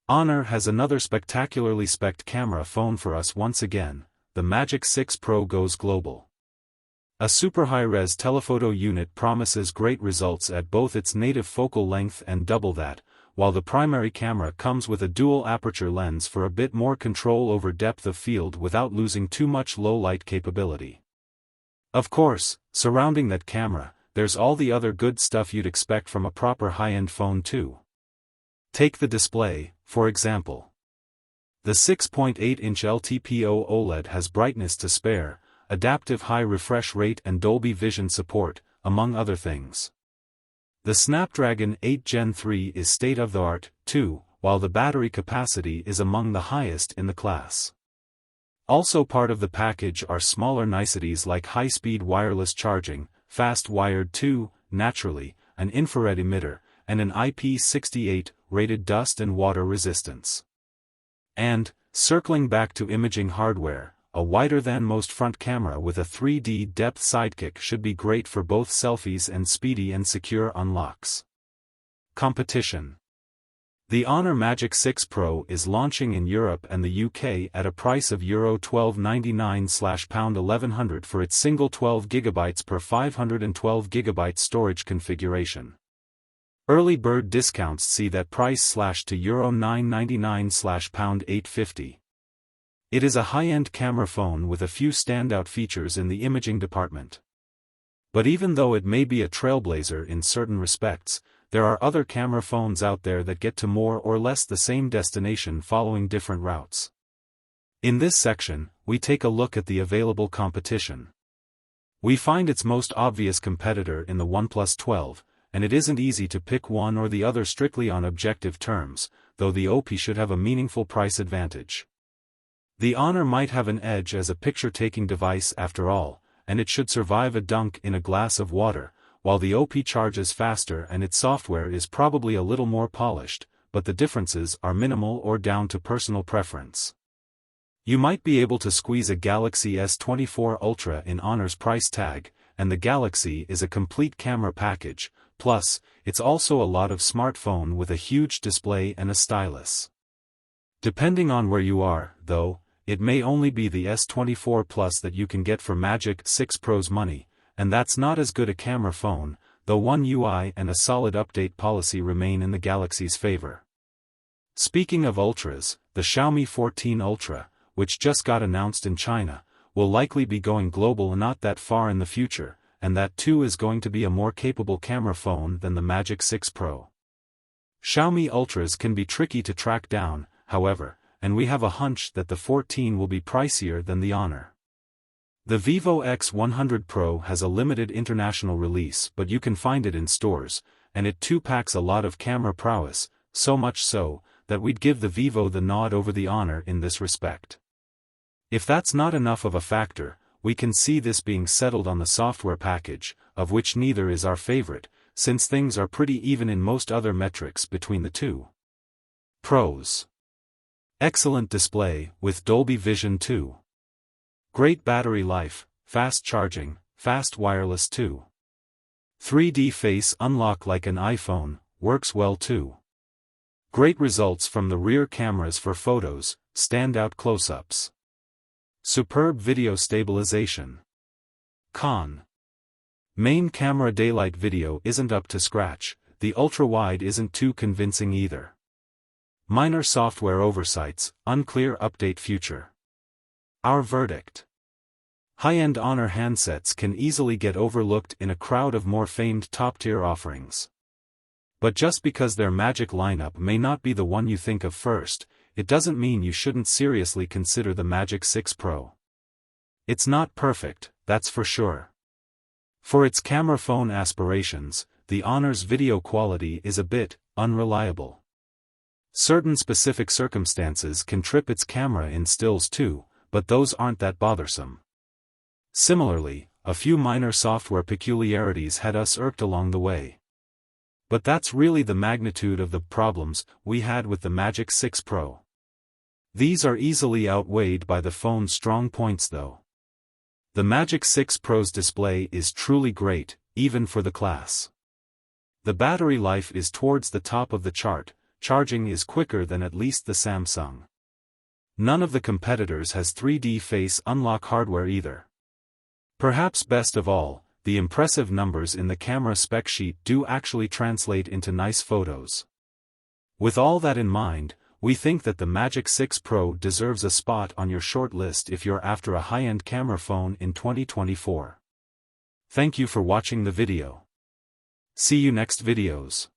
Honor has another spectacularly specced camera phone for us once again. The Magic 6 Pro goes global. A super high-res telephoto unit promises great results at both its native focal length and double that, while the primary camera comes with a dual aperture lens for a bit more control over depth of field without losing too much low-light capability. Of course, surrounding that camera, there's all the other good stuff you'd expect from a proper high-end phone too. Take the display, for example. The 6.8-inch LTPO OLED has brightness to spare, adaptive high refresh rate and Dolby Vision support, among other things. The Snapdragon 8 Gen 3 is state-of-the-art, too, while the battery capacity is among the highest in the class. Also part of the package are smaller niceties like high-speed wireless charging, fast wired too, naturally, an infrared emitter, and an IP68 rated dust and water resistance. And, circling back to imaging hardware, a wider-than-most front camera with a 3D depth sidekick should be great for both selfies and speedy and secure unlocks. Competition. The Honor Magic 6 Pro is launching in Europe and the UK at a price of €1299/£1,100 for its single 12GB per 512GB storage configuration. Early bird discounts see that price slashed to €999/£850. It is a high-end camera phone with a few standout features in the imaging department. But even though it may be a trailblazer in certain respects, there are other camera phones out there that get to more or less the same destination following different routes. In this section, we take a look at the available competition. We find its most obvious competitor in the OnePlus 12, and it isn't easy to pick one or the other strictly on objective terms, though the OPPO should have a meaningful price advantage. The Honor might have an edge as a picture-taking device after all, and it should survive a dunk in a glass of water, while the OPPO charges faster and its software is probably a little more polished, but the differences are minimal or down to personal preference. You might be able to squeeze a Galaxy S24 Ultra in Honor's price tag, and the Galaxy is a complete camera package, plus, it's also a lot of smartphone with a huge display and a stylus. Depending on where you are, though, it may only be the S24 Plus that you can get for Magic 6 Pro's money, and that's not as good a camera phone, though One UI and a solid update policy remain in the Galaxy's favor. Speaking of Ultras, the Xiaomi 14 Ultra, which just got announced in China, will likely be going global not that far in the future, and that too is going to be a more capable camera phone than the Magic 6 Pro. Xiaomi Ultras can be tricky to track down, however, and we have a hunch that the 14 will be pricier than the Honor. The Vivo X100 Pro has a limited international release, but you can find it in stores, and it too packs a lot of camera prowess, so much so, that we'd give the Vivo the nod over the Honor in this respect. If that's not enough of a factor, we can see this being settled on the software package, of which neither is our favorite, since things are pretty even in most other metrics between the two. Pros. Excellent display, with Dolby Vision too. Great battery life, fast charging, fast wireless too. 3D face unlock like an iPhone, works well too. Great results from the rear cameras for photos, standout close-ups. Superb video stabilization. Con. Main camera daylight video isn't up to scratch, the ultra-wide isn't too convincing either. Minor software oversights, unclear update future. Our verdict. High-end Honor handsets can easily get overlooked in a crowd of more famed top-tier offerings. But just because their Magic lineup may not be the one you think of first, it doesn't mean you shouldn't seriously consider the Magic 6 Pro. It's not perfect, that's for sure. For its camera phone aspirations, the Honor's video quality is a bit unreliable. Certain specific circumstances can trip its camera in stills too, but those aren't that bothersome. Similarly, a few minor software peculiarities had us irked along the way. But that's really the magnitude of the problems we had with the Magic 6 Pro. These are easily outweighed by the phone's strong points though. The Magic 6 Pro's display is truly great, even for the class. The battery life is towards the top of the chart, charging is quicker than at least the Samsung. None of the competitors has 3D face unlock hardware either. Perhaps best of all, the impressive numbers in the camera spec sheet do actually translate into nice photos. With all that in mind, we think that the Magic 6 Pro deserves a spot on your short list if you're after a high-end camera phone in 2024. Thank you for watching the video. See you next videos.